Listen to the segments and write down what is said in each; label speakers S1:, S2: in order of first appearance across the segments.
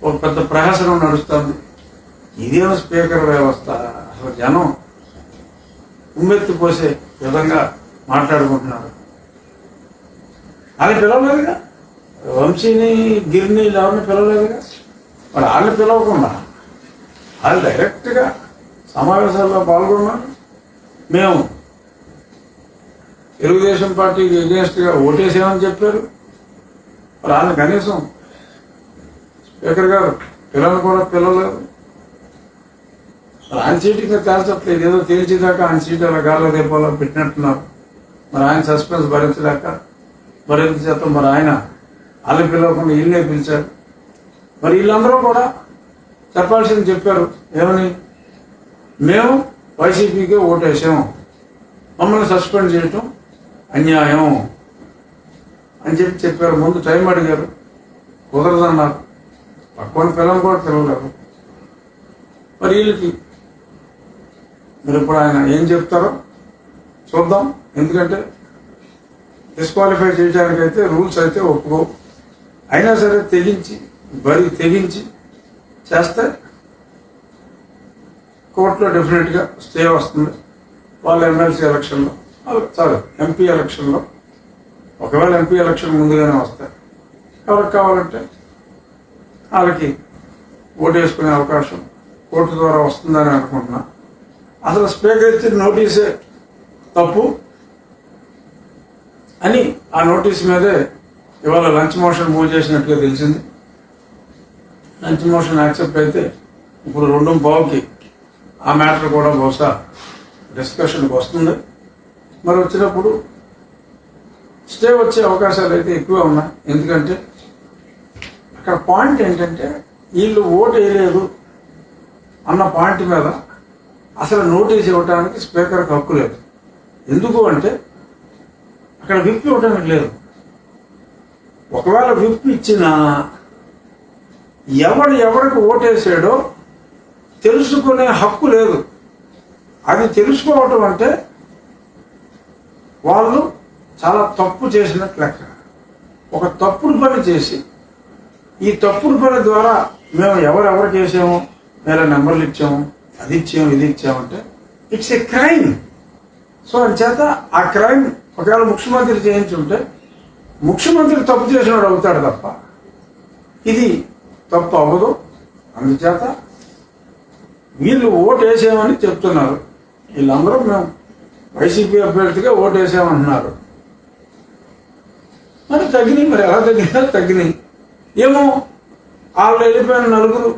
S1: ఒక పెద్ద ప్రహసనం నడుస్తుంది. ఇదేమో స్పీకర్ వ్యవస్థ, అసలు జనం ఉమ్మెత్తిపోసే విధంగా మాట్లాడుకుంటున్నారు. వాళ్ళని పిలవలేదుగా, వంశీని గిరిని ఎవరిని పిలవలేదుగా. మరి వాళ్ళని పిలవకుండా వాళ్ళు డైరెక్ట్గా సమావేశాల్లో పాల్గొన్నారు. మేము తెలుగుదేశం పార్టీకి ఎగెన్స్ట్గా ఓటేసామని చెప్పారు. మరి వాళ్ళని కనీసం స్పీకర్ గారు పిల్లలు కూడా పిలవలేదు. మరి ఆయన సీటు ఇంకా తేల్చట్లేదు. ఏదో తేల్చేదాకా ఆయన సీటు అలా గాల్లో దీపాలో పెట్టినట్టున్నారు. మరి ఆయన సస్పెన్స్ భరించేత మరి ఆయన వాళ్ళని పిలవకుండా వీళ్ళనే పిలిచారు. మరి వీళ్ళందరూ కూడా చెప్పాల్సింది చెప్పారు. ఏమని? మేము వైసీపీకే ఓటేసాం, మమ్మల్ని సస్పెండ్ చేయటం అన్యాయం అని చెప్పారు. ముందు టైం అడిగారు, కుదరదన్నారు. పక్కన పిల్లలు కూడా పిలవలేరు. మరి వీళ్ళకి మరి ఇప్పుడు ఆయన ఏం చెప్తారో చూద్దాం. ఎందుకంటే డిస్క్వాలిఫై చేయడానికైతే రూల్స్ అయితే ఒప్పుకో. అయినా సరే తెగించి చేస్తే కోర్టులో డెఫినెట్గా స్టే వస్తుంది. వాళ్ళ ఎమ్మెల్సీ ఎలక్షన్లో, ఎంపీ ఎలక్షన్లో, ఒకవేళ ఎంపీ ఎలక్షన్ ముందుగానే వస్తాయి. ఎవరికి కావాలంటే వాళ్ళకి ఓటు వేసుకునే అవకాశం కోర్టు ద్వారా వస్తుందని అనుకుంటున్నా. అసలు స్పీకర్ ఇచ్చిన నోటీసే తప్పు అని ఆ నోటీస్ మీదే ఇవాళ లంచ్ మోషన్ మూవ్ చేసినట్టుగా తెలిసింది. లంచ్ మోషన్ యాక్సెప్ట్ అయితే ఇప్పుడు 2:15కి ఆ మ్యాటర్ కూడా బహుశా డిస్కషన్కి వస్తుంది. మరి వచ్చినప్పుడు స్టే వచ్చే అవకాశాలు అయితే ఎక్కువ ఉన్నాయి. ఎందుకంటే అక్కడ పాయింట్ ఏంటంటే వీళ్ళు ఓటు వేయలేదు అన్న పాయింట్ మీద అసలు నోటీస్ ఇవ్వడానికి స్పీకర్కి హక్కు లేదు. ఎందుకు అంటే అక్కడ విప్ ఇవ్వడానికి లేదు. ఒకవేళ విప్ ఇచ్చినా ఎవరికి ఓటేసాడో తెలుసుకునే హక్కు లేదు. అది తెలుసుకోవటం అంటే వాళ్ళు చాలా తప్పు చేసినట్లు లెక్క. ఒక తప్పుడు పని చేసి ఈ తప్పుడు పని ద్వారా మేము ఎవరెవరికి వేసామో, వేరే నెంబర్లు ఇచ్చాము, అది ఇచ్చాము, ఇది ఇచ్చామంటే ఇట్స్ ఏ క్రైమ్. సో అంచేత ఆ క్రైమ్ ఒకవేళ ముఖ్యమంత్రి చేయించుంటే ముఖ్యమంత్రి తప్పు చేసినాడు అవుతాడు తప్ప ఇది తప్పు అవ్వదు. అందుచేత వీళ్ళు ఓటు వేసామని చెప్తున్నారు. వీళ్ళందరూ మేము వైసీపీ అభ్యర్థిగా ఓటు వేసామంటున్నారు. మరి తగ్గినాయి. మరి ఎలా తగ్గినాయి ఏమో. వాళ్ళు వెళ్ళిపోయిన నలుగురు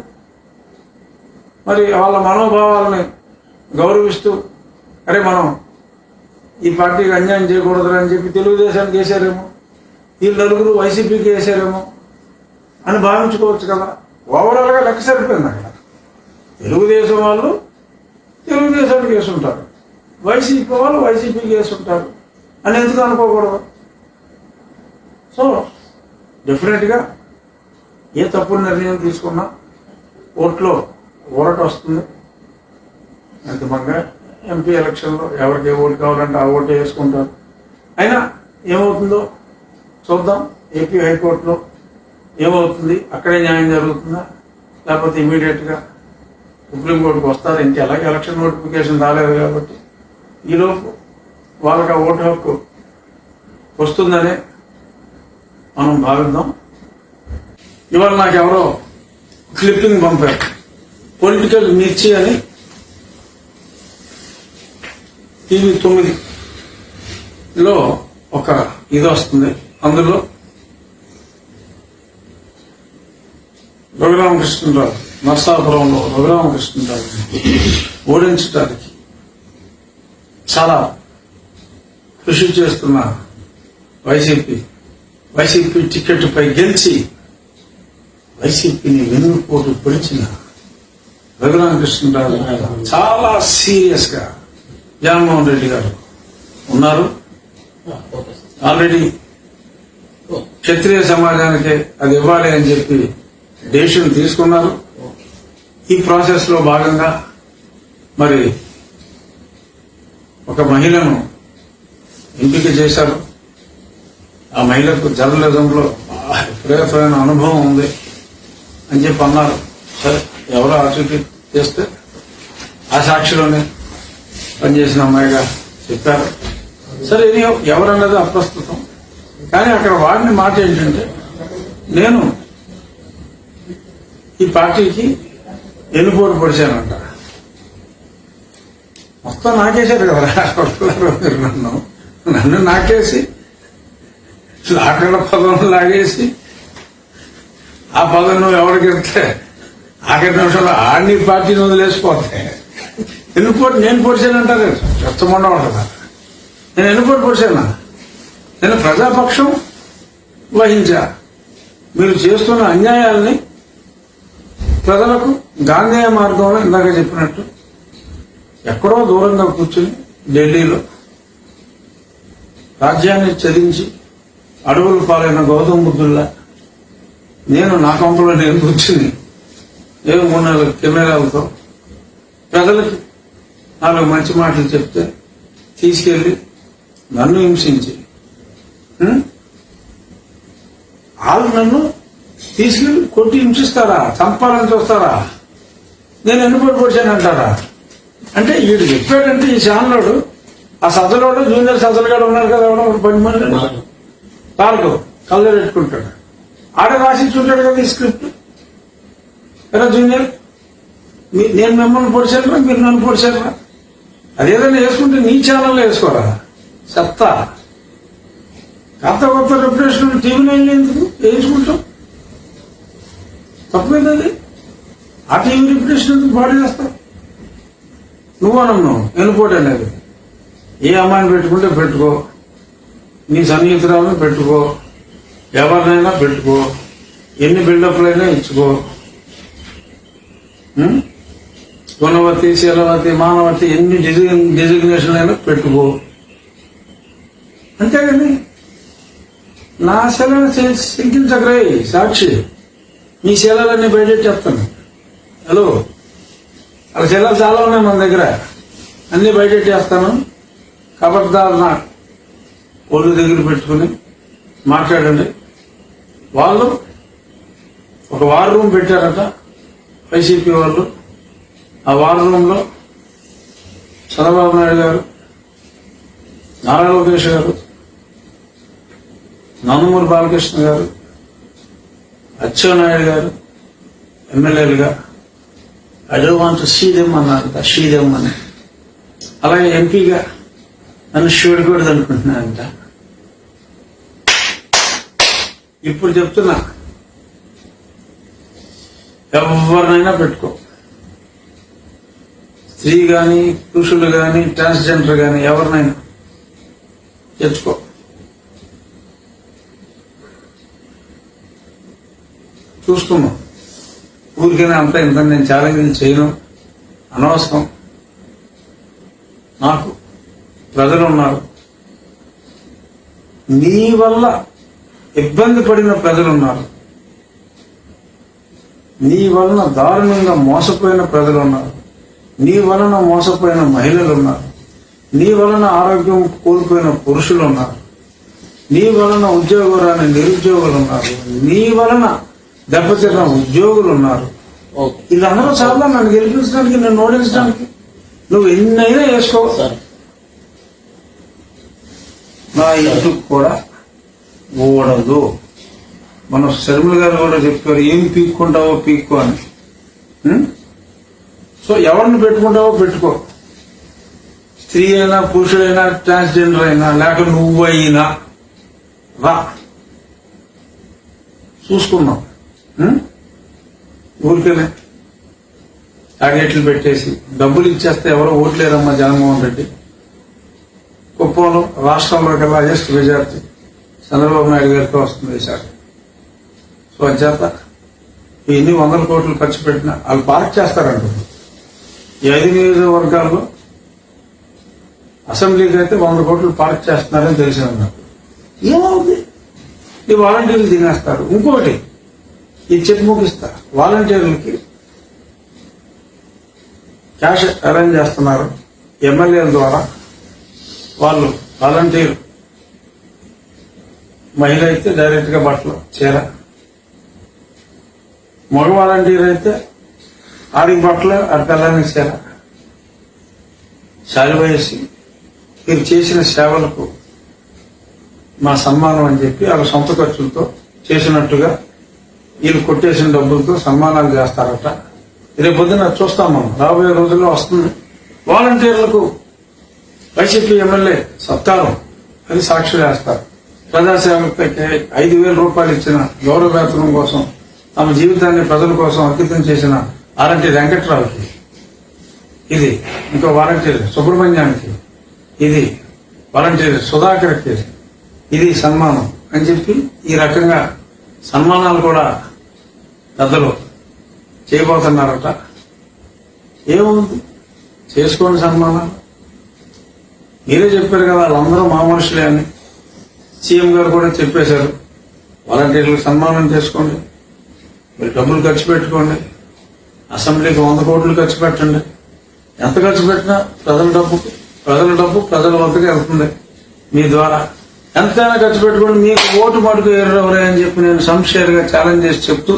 S1: మరి వాళ్ళ మనోభావాలని గౌరవిస్తూ అరే మనం ఈ పార్టీకి అన్యాయం చేయకూడదని చెప్పి తెలుగుదేశానికి వేసారేమో, వీళ్ళు నలుగురు వైసీపీకి వేసారేమో అని భావించుకోవచ్చు కదా. ఓవరాల్గా లెక్క సరిపోయింది. అక్కడ తెలుగుదేశం వాళ్ళు తెలుగుదేశానికి వేసుంటారు, వైసీపీ వాళ్ళు వైసీపీకి వేసుంటారు అని ఎందుకు అనుకోకూడదు. సో డెఫినెట్గా ఏ తప్పుడు నిర్ణయం తీసుకున్నా ఓట్లో ఊరట వస్తుంది. అంతిమంగా ఎంపీ ఎలక్షన్లో ఎవరికి ఏ ఓటు కావాలంటే ఆ ఓటు వేసుకుంటారు. అయినా ఏమవుతుందో చూద్దాం. ఏపీ హైకోర్టులో ఏమవుతుంది, అక్కడే న్యాయం జరుగుతుందా లేకపోతే ఇమీడియట్గా సుప్రీంకోర్టుకు వస్తారు. ఇంక ఎలాగే ఎలక్షన్ నోటిఫికేషన్ రాలేదు కాబట్టి ఈలోపు వాళ్ళకి ఆ ఓటు హక్కు వస్తుందనే మనం భావిద్దాం. ఇవాళ నాకు ఎవరో క్లిప్పింగ్ పంపారు. పొలిటికల్ మిర్చి అని TV 9లో ఒక ఇది వస్తుంది. అందులో రఘురామకృష్ణరావు, నర్సాపురంలో రఘురామకృష్ణరావు ఓడించడానికి చాలా కృషి చేస్తున్న వైసీపీ టికెట్ పై గెలిచి వైసీపీని వెన్నుపోటు పొడిచిన రఘురామకృష్ణరావు చాలా సీరియస్ గా జగన్మోహన్ రెడ్డి గారు ఉన్నారు. ఆల్రెడీ క్షత్రియ సమాజానికి అది ఇవ్వాలి అని చెప్పి డెసిషన్ తీసుకున్నారు. ఈ ప్రాసెస్ లో భాగంగా మరి ఒక మహిళను ఎంపిక చేశారు. ఆ మహిళకు జర్నలిజంలో విపరీతమైన అనుభవం ఉంది. అని చెప్పి అన్నారు. సరే, ఎవరో ఆచూకీ చేస్తే ఆ సాక్షిలోనే పనిచేసిన అమ్మాయిగా చెప్పారు. సరే, ఇది ఎవరన్నది అప్రస్తుతం. కానీ అక్కడ వాడిన మాట ఏంటంటే, నేను ఈ పార్టీకి ఎన్నుపోటు పొడిచానంట. మొత్తం నాకేశారు కదా మీరు నన్ను నాకేసి లాకల పదం లాగేసి ఆ పదం నువ్వు ఎవరికి ఇస్తే ఆఖరి నిమిషంలో ఆడిని పార్టీని వదిలేసిపోతే ఎన్నుపోటు నేను పొడిచానంటారు. చెత్తమండ ఉంటుందా? నేను ఎన్నుపోటు పొడిచానా? నేను ప్రజాపక్షం వహించా. మీరు చేస్తున్న అన్యాయాల్ని ప్రజలకు గాంధేయ మార్గంలో ఇందాక చెప్పినట్టు ఎక్కడో దూరంగా కూర్చుని ఢిల్లీలో రాజ్యాన్ని చదించి అడవులు పాలైన గౌతమ బుద్ధుల్లా నేను నా కంపలో నేను కూర్చుని 3-4 కెమెరాలతో ప్రజలకి 4 మంచి మాటలు చెప్తే తీసుకెళ్లి నన్ను హింసించి వాళ్ళు నన్ను తీసుకెళ్లి కొట్టి హింసిస్తారా? చంపాలని చూస్తారా? నేను ఎన్నుపోటు పొడిచానంటారా? అంటే వీడు చెప్పాడంటే ఈ ఛానలోడు ఆ సదలోడు జూనియర్ సదలుగాడు ఉన్నారు కదా, 10 మంది పార్కు కళ్ళు పెట్టుకుంటాడు. ఆడ రాసిచ్చుంటాడు కదా ఈ స్క్రిప్ట్ కదా. జూనియర్, నేను మిమ్మల్ని పొడిచారా, మీరు నన్ను పొడిచారా? అదేదైనా వేసుకుంటే నీ ఛానల్లో వేసుకోరా చెత్తా. కొత్త రెప్యుటేషన్ టీవీలో ఎందుకు వేయించుకుంటాం? తప్పేది. ఆ టీవీ రెప్యుటేషన్ ఎందుకు బాడీ చేస్తావు? నువ్వు నన్ను ఎన్నుపోటు అనేది ఏ అమ్మాయిని పెట్టుకుంటే పెట్టుకో, నీ సన్నిహితురాలను పెట్టుకో, ఎవరినైనా పెట్టుకో, ఎన్ని బిల్డప్లైనా ఇచ్చుకో, గుణవతి, శీలవతి, మానవతి ఎన్ని డిజిగ్నేషన్ అయినా పెట్టుకో. అంతేగాని నా శీలను శంకించగరే సాక్షి. మీ శీలాలన్నీ బయట చెప్తాను. హలో, అలా శీలాలు చాలా ఉన్నాయి మన దగ్గర, అన్ని బయట చేస్తాను. ఖబర్దార్ నా ఒళ్ళు దగ్గర పెట్టుకుని మాట్లాడండి. వాళ్ళు ఒక వార్ రూమ్ పెట్టారట వైసీపీ వాళ్ళు. ఆ వార్ రూమ్ లో చంద్రబాబు నాయుడు గారు, నారా లోకేష్ గారు, నందమూరి బాలకృష్ణ గారు, అచ్చెన్నాయుడు గారు ఎమ్మెల్యేలుగా I don't want to see them అన్నారు. సీ దెమ్ అని. అలాగే ఎంపీగా నన్ను చూడకూడదు అనుకుంటున్నానంట. ఇప్పుడు చెప్తున్నా, ఎవరినైనా పెట్టుకో, స్త్రీ గాని, పురుషులు గాని, ట్రాన్స్జెండర్ గాని, ఎవరినైనా తెచ్చుకో. చూసుకున్నాం. ఊరికైనా అంతా ఇంత నేను ఛాలెంజ్ చేయను, అనవసరం. నాకు ప్రజలు ఉన్నారు. నీ వల్ల ఇబ్బంది పడిన ప్రజలున్నారు. నీ వలన దారుణంగా మోసపోయిన ప్రజలున్నారు. నీ వలన మోసపోయిన మహిళలు ఉన్నారు. నీ వలన ఆరోగ్యం కోల్పోయిన పురుషులు ఉన్నారు. నీ వలన ఉద్యోగం రాని నిరుద్యోగులు ఉన్నారు. నీ వలన దెబ్బతిన్న ఉద్యోగులు ఉన్నారు. వీళ్ళందరూ చాలా నన్ను గెలిపించడానికి, నన్ను ఓడించడానికి నువ్వు ఎన్నైనా వేసుకో. నా ఇంటికి కూడా ఓడదు. మన శర్మిల గారు కూడా చెప్పారు, ఏం పీక్కుంటావో పీక్కో అని. సో ఎవరిని పెట్టుకుంటావో పెట్టుకో. స్త్రీ అయినా, పురుషుడైనా, ట్రాన్స్జెండర్ అయినా, లేక నువ్వైనా రా, చూసుకున్నావు. ఊరికేనే టార్గెట్లు పెట్టేసి డబ్బులు ఇచ్చేస్తే ఎవరో ఓట్లేరమ్మా జగన్మోహన్ రెడ్డి. కుప్పంలో రాష్ట్రంలో కల్లా హైయెస్ట్ మెజార్టీ చంద్రబాబు నాయుడు గారితో వస్తుంది ఈసారి. సో అంచేత ఎన్ని 100 కోట్లు ఖర్చు పెట్టినా వాళ్ళు పార్క్ చేస్తారంటారు. ఈ 5 నియోజకవర్గాల్లో అసెంబ్లీకి అయితే 100 కోట్లు పార్క్ చేస్తున్నారని తెలిసింది నాకు. ఏమవుతుంది? ఈ వాలంటీర్లు తినేస్తారు. ఇంకోటి ఇది చెప్పి ముగిస్తా, వాలంటీర్లకి క్యాష్ అరేంజ్ చేస్తున్నారు ఎమ్మెల్యేల ద్వారా. వాళ్ళు వాలంటీర్ మహిళ అయితే డైరెక్ట్ గా బట్టలు, చీర, మగ వాలంటీర్ అయితే ఆడికి బట్టలు ఆడి పిల్లల్ని ఇచ్చారా శాలువ వేసి మీరు చేసిన సేవలకు మా సన్మానం అని చెప్పి వాళ్ళ సొంత ఖర్చులతో చేసినట్టుగా వీళ్ళు కొట్టేసిన డబ్బులతో సన్మానాలు చేస్తారట. రేపు పొద్దున చూస్తాం మనం, రాబోయే రోజుల్లో వస్తుంది. వాలంటీర్లకు వైసీపీ ఎమ్మెల్యే సత్కారం అది సాక్షి వేస్తారు. ప్రజాసేవకి 5,000 రూపాయలు ఇచ్చిన గౌరవ వేతనం కోసం తమ జీవితాన్ని ప్రజల కోసం అంకితం చేసిన ఆర్ఎన్టీ వెంకట్రావుకి ఇది, ఇంకో వాలంటీర్ సుబ్రహ్మణ్యానికి ఇది, వాలంటీర్ సుధాకర్కి ఇది సన్మానం అని చెప్పి ఈ రకంగా సన్మానాలు కూడా పెద్దలు చేయబోతున్నారట. ఏముంది, చేసుకోండి సన్మానాలు. మీరే చెప్పారు కదా వాళ్ళందరూ మా మనుషులే అని. సీఎం గారు కూడా చెప్పేశారు, వాలంటీర్లకు సన్మానం చేసుకోండి, మీరు డబ్బులు ఖర్చు పెట్టుకోండి, అసెంబ్లీకి 100 కోట్లు ఖర్చు పెట్టండి. ఎంత ఖర్చు పెట్టినా ప్రజల డబ్బు ప్రజల వద్దకు వెళ్తుంది. మీ ద్వారా ఎంతైనా ఖర్చు పెట్టుకోండి, మీకు ఓటు మటుకు ఎర్రవరే అని చెప్పి నేను సంశయంగా ఛాలెంజ్ చేసి చెప్తూ